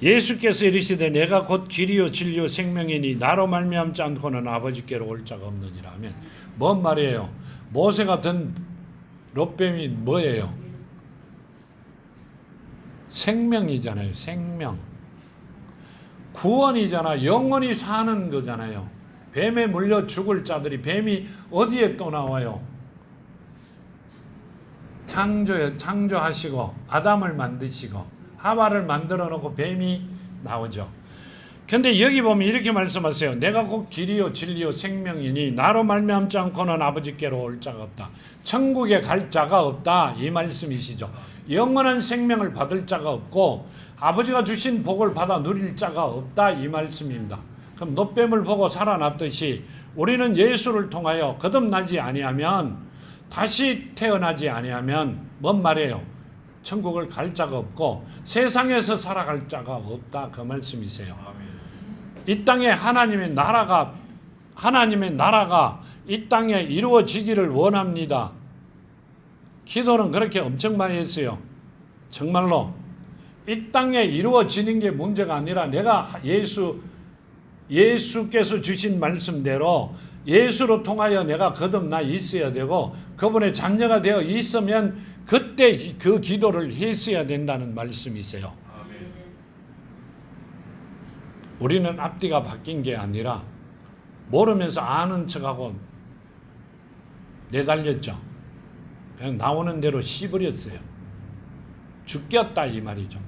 예수께서 이르시되 내가 곧 길이요 진리요 생명이니 나로 말미암지 않고는 아버지께로 올 자가 없느니라. 아멘. 뭔 말이에요? 모세가 든 롯뱀이 뭐예요? 생명이잖아요. 생명. 구원이잖아. 영원히 사는 거잖아요. 뱀에 물려 죽을 자들이 뱀이 어디에 또 나와요? 창조하시고 아담을 만드시고 하와를 만들어 놓고 뱀이 나오죠. 근데 여기 보면 이렇게 말씀하세요. 내가 곧 길이요 진리요 생명이니 나로 말미암지 않고는 아버지께로 올 자가 없다. 천국에 갈 자가 없다. 이 말씀이시죠. 영원한 생명을 받을 자가 없고 아버지가 주신 복을 받아 누릴 자가 없다. 이 말씀입니다. 그럼 놋뱀을 보고 살아났듯이 우리는 예수를 통하여 거듭나지 아니하면, 다시 태어나지 아니하면 뭔 말이에요? 천국을 갈 자가 없고 세상에서 살아갈 자가 없다. 그 말씀이세요. 이 땅에 하나님의 나라가 이 땅에 이루어지기를 원합니다. 기도는 그렇게 엄청 많이 했어요. 정말로 이 땅에 이루어지는 게 문제가 아니라 내가 예수께서 주신 말씀대로 예수로 통하여 내가 거듭나 있어야 되고 그분의 자녀가 되어 있으면 그때 그 기도를 했어야 된다는 말씀이세요. 우리는 앞뒤가 바뀐 게 아니라 모르면서 아는 척하고 내달렸죠. 그냥 나오는 대로 씹으렸어요. 죽겠다 이 말이죠.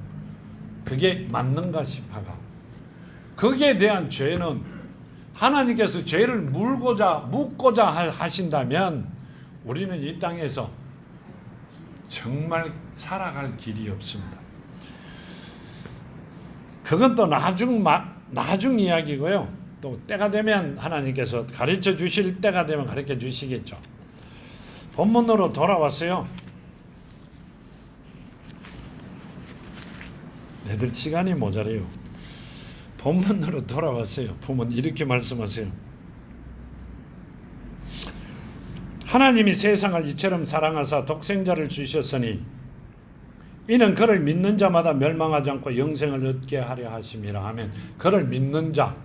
그게 맞는가 싶어가. 거기에 대한 죄는 하나님께서 죄를 묻고자 하신다면 우리는 이 땅에서 정말 살아갈 길이 없습니다. 그건 또 나중 이야기고요. 또 때가 되면 하나님께서 가르쳐 주실 때가 되면 가르쳐 주시겠죠. 본문으로 돌아왔어요. 애들 시간이 모자라요. 본문으로 돌아왔어요. 보면 이렇게 말씀하세요. 하나님이 세상을 이처럼 사랑하사 독생자를 주셨으니 이는 그를 믿는 자마다 멸망하지 않고 영생을 얻게 하려 하심이라. 아멘. 그를 믿는 자,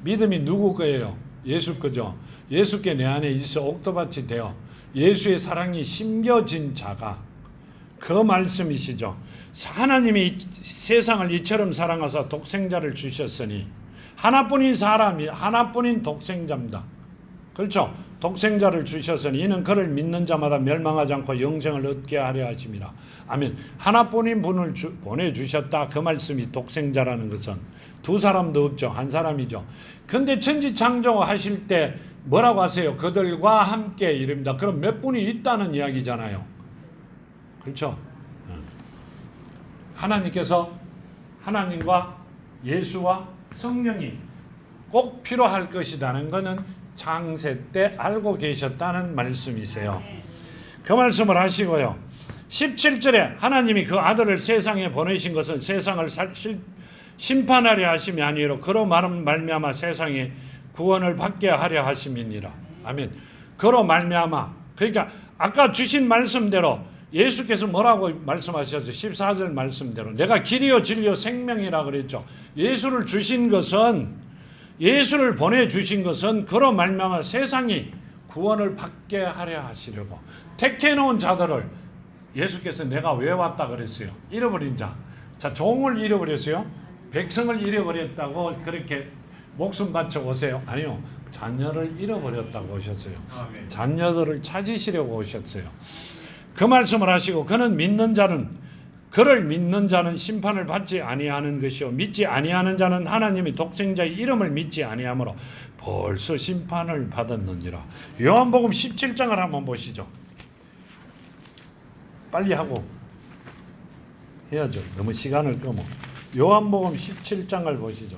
믿음이 누구 거예요? 예수 거죠. 예수께 내 안에 있어 옥토밭이 되어 예수의 사랑이 심겨진 자가, 그 말씀이시죠. 하나님이 세상을 이처럼 사랑하사 독생자를 주셨으니, 하나뿐인 사람이 하나뿐인 독생자입니다. 그렇죠? 독생자를 주셨으니 이는 그를 믿는 자마다 멸망하지 않고 영생을 얻게 하려 하심이라. 아멘. 하나뿐인 분을 보내주셨다. 그 말씀이 독생자라는 것은 두 사람도 없죠. 한 사람이죠. 근데 천지창조하실 때 뭐라고 하세요? 그들과 함께 이릅니다. 그럼 몇 분이 있다는 이야기잖아요. 그렇죠? 하나님과 예수와 성령이 꼭 필요할 것이라는 것은 창세 때 알고 계셨다는 말씀이세요. 그 말씀을 하시고요. 17절에 하나님이 그 아들을 세상에 보내신 것은 세상을 심판하려 하심이 아니로 그로 말미암아 세상에 구원을 받게 하려 하심이니라. 아멘. 그로 말미암아, 그러니까 아까 주신 말씀대로 예수께서 뭐라고 말씀하셨죠? 14절 말씀대로 내가 길이요 진리요 생명이라 그랬죠. 예수를 보내주신 것은 그로 말미암아 세상이 구원을 받게 하려 하시려고 택해놓은 자들을 예수께서 내가 왜 왔다 그랬어요? 잃어버린 자. 종을 잃어버렸어요. 백성을 잃어버렸다고 그렇게 목숨 바쳐 오세요? 아니요. 자녀를 잃어버렸다고 오셨어요. 아멘. 자녀들을 찾으시려고 오셨어요. 그 말씀을 하시고 그는 믿는 자는 그를 믿는 자는 심판을 받지 아니하는 것이요 믿지 아니하는 자는 하나님의 독생자의 이름을 믿지 아니하므로 벌써 심판을 받았느니라. 요한복음 17장을 한번 보시죠. 빨리 하고 해야죠. 너무 시간을 끄면. 요한복음 17장을 보시죠.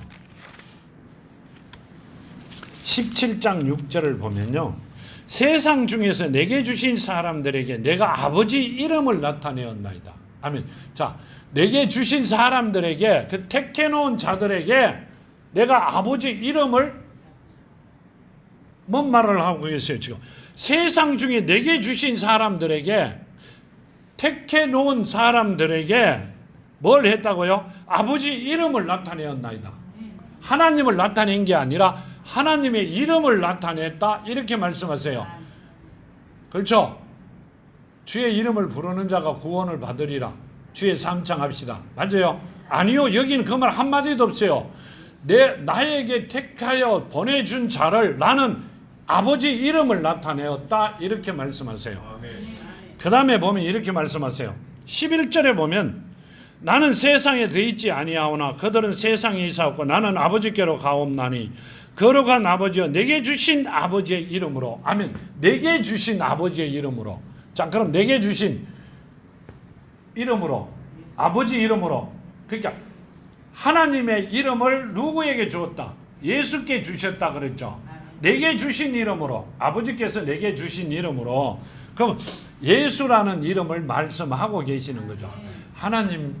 17장 6절을 보면요. 세상 중에서 내게 주신 사람들에게 내가 아버지 이름을 나타내었나이다. 아멘. 자, 내게 주신 사람들에게 그 택해 놓은 자들에게 내가 아버지 이름을 뭔 말을 하고 계세요, 지금? 세상 중에 내게 주신 사람들에게 택해 놓은 사람들에게 뭘 했다고요? 아버지 이름을 나타내었나이다. 하나님을 나타낸 게 아니라 하나님의 이름을 나타냈다. 이렇게 말씀하세요. 그렇죠? 주의 이름을 부르는 자가 구원을 받으리라. 주의 삼창합시다. 맞아요? 아니요. 여기는 그 말 한마디도 없어요. 나에게 택하여 보내준 자를 나는 아버지 이름을 나타내었다. 이렇게 말씀하세요. 그 다음에 보면 이렇게 말씀하세요. 11절에 보면 나는 세상에 더 있지 아니하오나 그들은 세상에 있사옵고 나는 아버지께로 가옵나니 거룩한 아버지여 내게 주신 아버지의 이름으로. 아멘. 내게 주신 아버지의 이름으로. 자, 그럼 내게 주신 이름으로, 아버지 이름으로. 그러니까 하나님의 이름을 누구에게 주었다? 예수께 주셨다 그랬죠. 내게 주신 이름으로, 아버지께서 내게 주신 이름으로. 그럼 예수라는 이름을 말씀하고 계시는 거죠. 하나님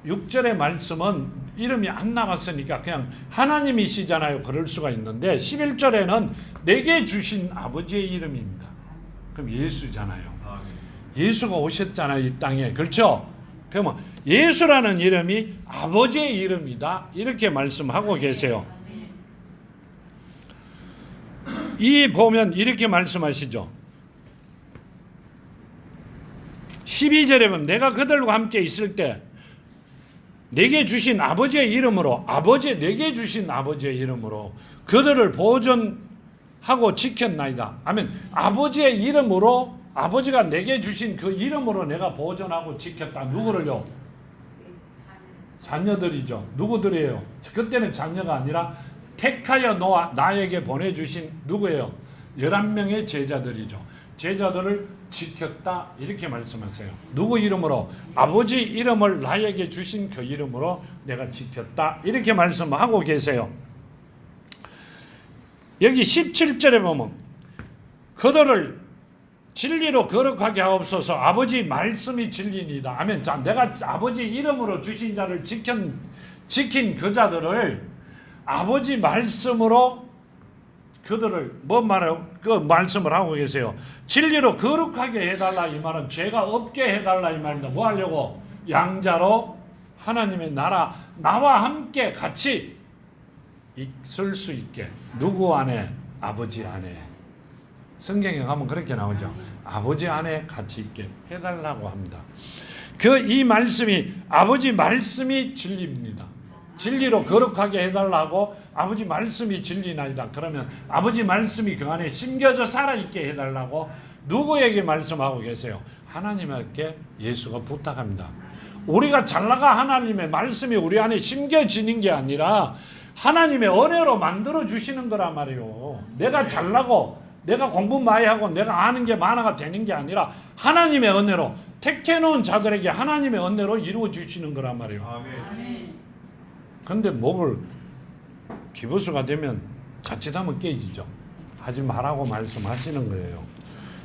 6절의 말씀은 이름이 안 나왔으니까 그냥 하나님이시잖아요. 그럴 수가 있는데 11절에는 내게 주신 아버지의 이름입니다. 그럼 예수잖아요. 예수가 오셨잖아요. 이 땅에. 그렇죠? 그러면 예수라는 이름이 아버지의 이름이다. 이렇게 말씀하고 계세요. 이 보면 이렇게 말씀하시죠. 12절에 보면 내가 그들과 함께 있을 때 내게 주신 아버지의 이름으로, 내게 주신 아버지의 이름으로 그들을 보존하고 지켰나이다. 아멘. 아버지의 이름으로, 아버지가 내게 주신 그 이름으로 내가 보존하고 지켰다. 누구를요? 자녀들이죠. 누구들이에요? 그때는 자녀가 아니라 택하여 나에게 보내주신 누구예요? 11명의 제자들이죠. 제자들을 지켰다. 이렇게 말씀하세요. 누구 이름으로? 아버지 이름을 나에게 주신 그 이름으로 내가 지켰다. 이렇게 말씀하고 계세요. 여기 17절에 보면 그들을 진리로 거룩하게 하옵소서. 아버지 말씀이 진리니이다. 아멘. 자, 내가 아버지 이름으로 주신 자를 지킨 그 자들을 아버지 말씀으로 그들을 그 말씀을 하고 계세요. 진리로 거룩하게 해달라. 이 말은 죄가 없게 해달라. 이 말입니다. 뭐 하려고? 양자로 하나님의 나와 함께 같이 있을 수 있게. 누구 안에? 아버지 안에. 성경에 가면 그렇게 나오죠. 아버지 안에 같이 있게 해달라고 합니다. 이 말씀이 아버지 말씀이 진리입니다. 진리로 거룩하게 해달라고 아버지 말씀이 진리나이다. 그러면 아버지 말씀이 그 안에 심겨져 살아있게 해달라고 누구에게 말씀하고 계세요? 하나님께 예수가 부탁합니다. 우리가 잘나가 하나님의 말씀이 우리 안에 심겨지는 게 아니라 하나님의 은혜로 만들어 주시는 거란 말이에요. 내가 잘나고 내가 공부 많이 하고 내가 아는 게 많아가 되는 게 아니라 하나님의 은혜로 택해놓은 자들에게 하나님의 은혜로 이루어 주시는 거란 말이에요. 아멘. 근데 목을 기부수가 되면 자칫하면 깨지죠. 하지 말라고 말씀하시는 거예요.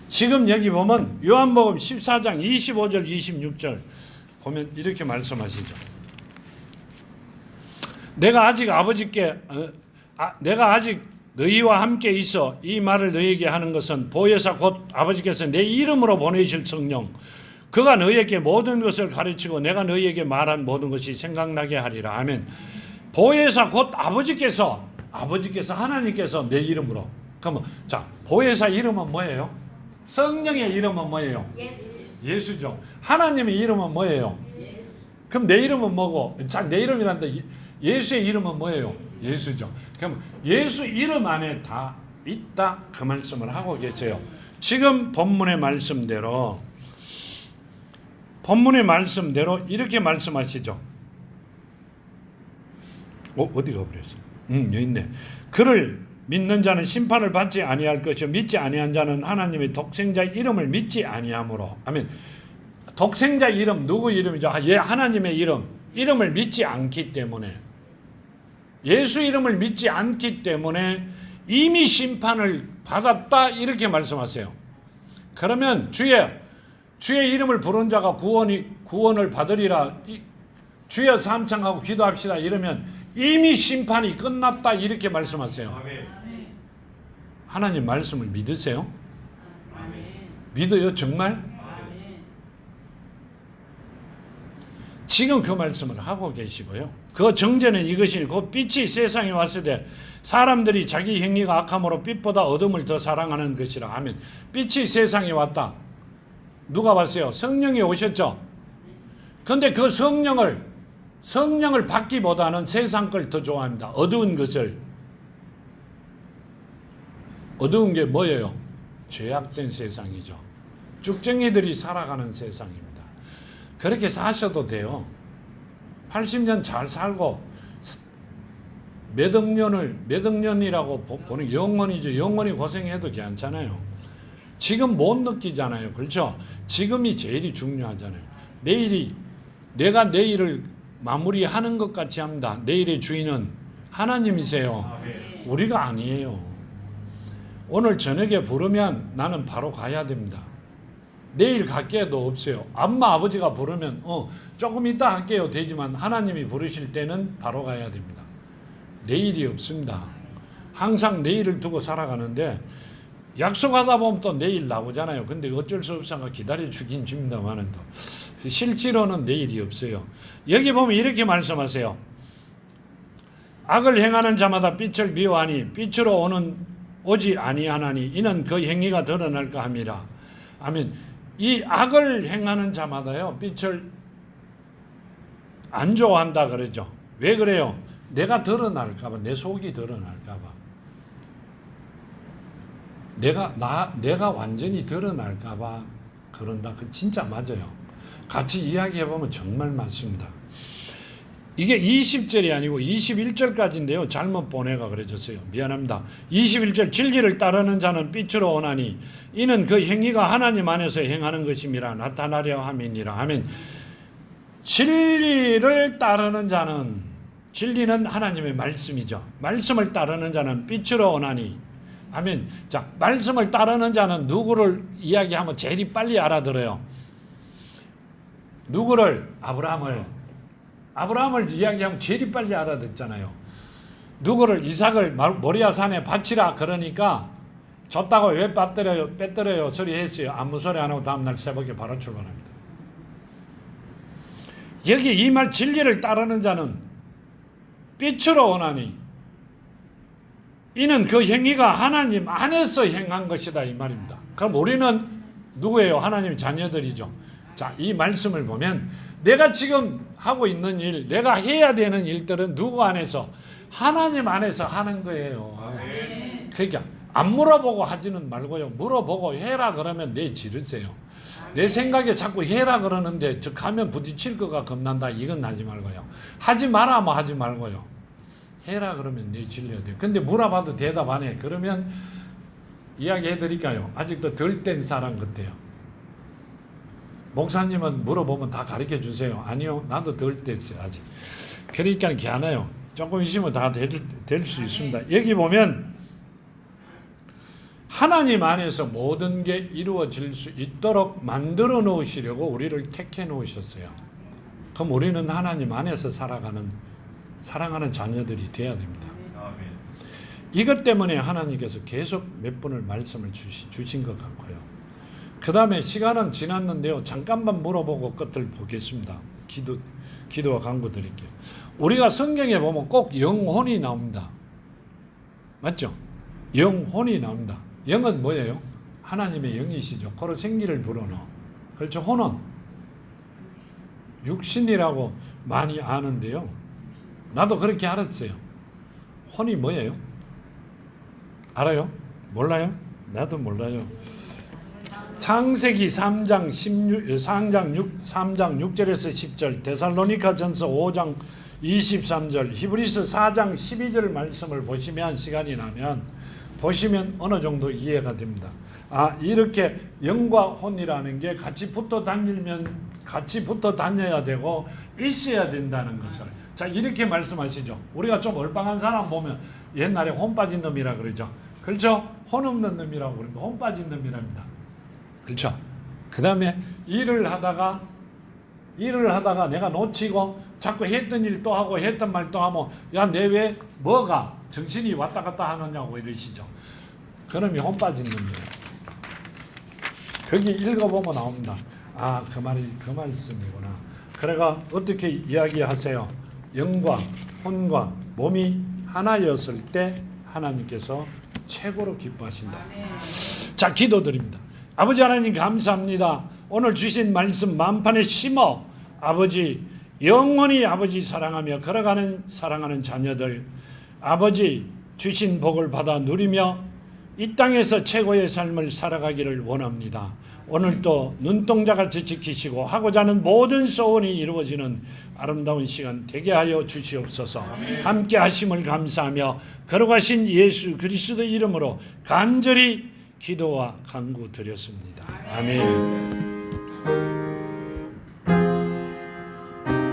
지금 여기 보면 요한복음 14장 25절 26절 보면 이렇게 말씀하시죠. 내가 아직 너희와 함께 있어 이 말을 너희에게 하는 것은 보혜사 곧 아버지께서 내 이름으로 보내실 성령 그가 너희에게 모든 것을 가르치고 내가 너희에게 말한 모든 것이 생각나게 하리라. 아멘. 보혜사 곧 아버지께서 하나님께서 내 이름으로. 그러면 자, 보혜사 이름은 뭐예요? 성령의 이름은 뭐예요? 예수죠. 하나님의 이름은 뭐예요? 그럼 내 이름은 뭐고? 자, 내 이름이란다. 예수의 이름은 뭐예요? 예수죠. 그럼 예수 이름 안에 다 있다 그 말씀을 하고 계세요. 지금 본문의 말씀대로 이렇게 말씀하시죠. 어디 가버렸어? 여기 있네. 그를 믿는 자는 심판을 받지 아니할 것이요 믿지 아니한 자는 하나님의 독생자 이름을 믿지 아니하므로. 아멘. 독생자 이름 누구 이름이죠? 하나님의 이름을 믿지 않기 때문에, 예수 이름을 믿지 않기 때문에 이미 심판을 받았다 이렇게 말씀하세요. 그러면 주의 이름을 부른 자가 구원을 받으리라, 주여 삼창하고 기도합시다 이러면 이미 심판이 끝났다 이렇게 말씀하세요. 아멘. 하나님 말씀을 믿으세요? 아멘. 믿어요 정말? 아멘. 지금 그 말씀을 하고 계시고요. 그 정죄는 이것이니 곧 빛이 세상에 왔을 때 사람들이 자기 행위가 악함으로 빛보다 어둠을 더 사랑하는 것이라. 아멘. 빛이 세상에 왔다. 누가 왔어요? 성령이 오셨죠. 그런데 그 성령을 받기보다는 세상 걸 더 좋아합니다. 어두운 것을. 어두운 게 뭐예요? 죄악된 세상이죠. 쭉정이들이 살아가는 세상입니다. 그렇게 사셔도 돼요. 80년 잘 살고 몇 억 년이라고 보는 영원이죠. 영원히 고생해도 괜찮아요. 지금 못 느끼잖아요. 그렇죠? 지금이 제일이 중요하잖아요. 내가 내일을 마무리하는 것 같이 합니다. 내일의 주인은 하나님이세요. 우리가 아니에요. 오늘 저녁에 부르면 나는 바로 가야 됩니다. 내일 갈게도 없어요. 엄마 아버지가 부르면 조금 이따 할게요 되지만 하나님이 부르실 때는 바로 가야 됩니다. 내일이 없습니다. 항상 내일을 두고 살아가는데 약속하다 보면 또 내일 나오잖아요. 근데 어쩔 수 없어서 기다려 주긴 줍니다만은 또 실제로는 내일이 없어요. 여기 보면 이렇게 말씀하세요. 악을 행하는 자마다 빛을 미워하니 빛으로 오지 아니하나니 이는 그 행위가 드러날까 함이라. 아멘. 이 악을 행하는 자마다요 빛을 안 좋아한다 그러죠. 왜 그래요? 내가 드러날까봐, 내 속이 드러날까봐, 내가 완전히 드러날까봐 그런다. 그 진짜 맞아요. 같이 이야기해보면 정말 맞습니다. 이게 20절이 아니고 21절까지인데요. 잘못 보내가 그래졌어요. 미안합니다. 21절 진리를 따르는 자는 빛으로 오나니 이는 그 행위가 하나님 안에서 행하는 것임이라 나타나려 함이니라. 아멘. 진리를 따르는 자는, 진리는 하나님의 말씀이죠. 말씀을 따르는 자는 빛으로 오나니. 아멘. 자, 말씀을 따르는 자는 누구를 이야기하면 제일 빨리 알아들어요? 누구를? 아브라함을 이야기하면 제일 빨리 알아듣잖아요. 누구를? 이삭을 모리아 산에 바치라 그러니까 줬다고 왜 빼뜨려요 소리 했어요. 아무 소리 안 하고 다음날 새벽에 바로 출발합니다. 여기 이 말 진리를 따르는 자는 빛으로 오나니 이는 그 행위가 하나님 안에서 행한 것이다 이 말입니다. 그럼 우리는 누구예요? 하나님의 자녀들이죠. 자, 이 말씀을 보면 내가 지금 하고 있는 일, 내가 해야 되는 일들은 누구 안에서? 하나님 안에서 하는 거예요. 그러니까 안 물어보고 하지는 말고요. 물어보고 해라 그러면 내 지르세요. 내 생각에 자꾸 해라 그러는데 저 가면 부딪힐 거가 겁난다. 이건 하지 말고요. 하지 마라 뭐 하지 말고요. 해라 그러면 내 질려야 돼요. 근데 물어봐도 대답 안 해. 그러면 이야기해 드릴까요? 아직도 덜 된 사람 같아요. 목사님은 물어보면 다 가르쳐 주세요. 아니요. 나도 덜 됐어요. 아직. 그러니까 괜찮아요. 조금 있으면 다 될 수 있습니다. 여기 보면 하나님 안에서 모든 게 이루어질 수 있도록 만들어 놓으시려고 우리를 택해 놓으셨어요. 그럼 우리는 하나님 안에서 사랑하는 자녀들이 돼야 됩니다. 이것 때문에 하나님께서 계속 몇 번을 말씀을 주신 것 같고요. 그 다음에 시간은 지났는데요. 잠깐만 물어보고 끝을 보겠습니다. 기도와 간구 드릴게요. 우리가 성경에 보면 꼭 영혼이 나옵니다. 맞죠? 영혼이 나옵니다. 영은 뭐예요? 하나님의 영이시죠. 그로 생기를 불어넣어. 그렇죠? 혼은 육신이라고 많이 아는데요. 나도 그렇게 알았어요. 혼이 뭐예요? 알아요? 몰라요? 나도 몰라요. 창세기 3장 6절에서 10절, 데살로니가전서 5장 23절, 히브리서 4장 12절 말씀을 보시면, 시간이 나면 보시면 어느 정도 이해가 됩니다. 아, 이렇게 영과 혼이라는 게 같이 붙어 다녀야 되고 있어야 된다는 것을, 자, 이렇게 말씀하시죠. 우리가 좀 얼빵한 사람 보면 옛날에 혼 빠진 놈이라 그러죠. 그렇죠? 혼 없는 놈이라고 그러는데 혼 빠진 놈이랍니다. 그렇죠? 그 다음에 일을 하다가 내가 놓치고 자꾸 했던 일 또 하고 했던 말 또 하면, 야, 내 왜 뭐가 정신이 왔다 갔다 하느냐고 이러시죠. 그놈이 혼 빠진 놈이에요. 거기 읽어보면 나옵니다. 아, 그 말이 그 말씀이구나. 그래가 어떻게 이야기하세요? 영과 혼과 몸이 하나였을 때 하나님께서 최고로 기뻐하신다. 자, 기도드립니다. 아버지 하나님 감사합니다. 오늘 주신 말씀 만판에 심어 아버지 영원히 아버지 사랑하며 걸어가는 사랑하는 자녀들, 아버지 주신 복을 받아 누리며 이 땅에서 최고의 삶을 살아가기를 원합니다. 오늘도 눈동자같이 지키시고 하고자 하는 모든 소원이 이루어지는 아름다운 시간 되게 하여 주시옵소서. 함께 하심을 감사하며 걸어가신 예수 그리스도 이름으로 간절히 기도와 간구 드렸습니다. 아멘.